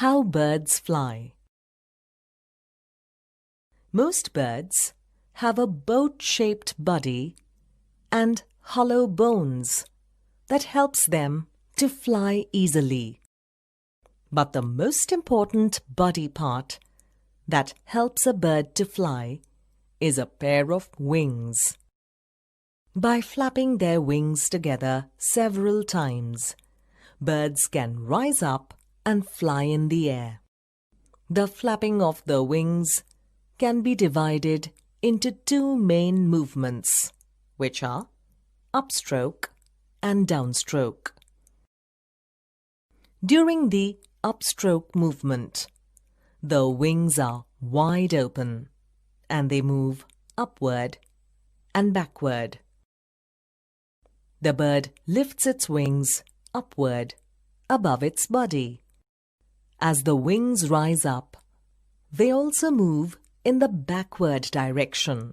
How birds fly. Most birds have a boat-shaped body and hollow bones that helps them to fly easily. But the most important body part that helps a bird to fly is a pair of wings. By flapping their wings together several times, birds can rise up and fly in the air. The flapping of the wings can be divided into two main movements, which are upstroke and downstroke. During the upstroke movement, the wings are wide open and they move upward and backward. The bird lifts its wings upward above its body. As the wings rise up, they also move in the backward direction.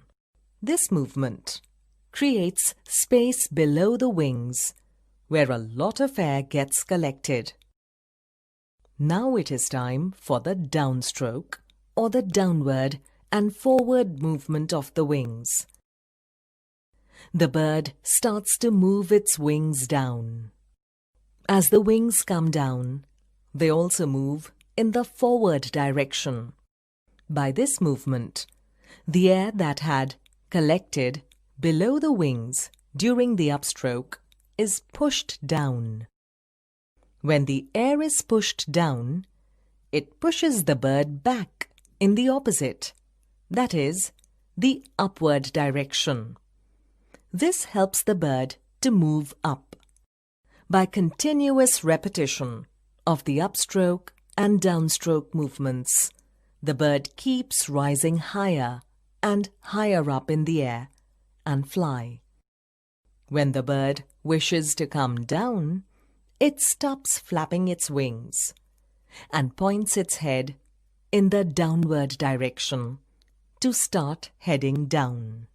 This movement creates space below the wings where a lot of air gets collected. Now it is time for the downstroke or the downward and forward movement of the wings. The bird starts to move its wings down. As the wings come down, they also move in the forward direction. By this movement, the air that had collected below the wings during the upstroke is pushed down. When the air is pushed down, it pushes the bird back in the opposite, that is, the upward direction. This helps the bird to move up. By continuous repetition of the upstroke and downstroke movements, the bird keeps rising higher and higher up in the air and fly. When the bird wishes to come down, it stops flapping its wings and points its head in the downward direction to start heading down.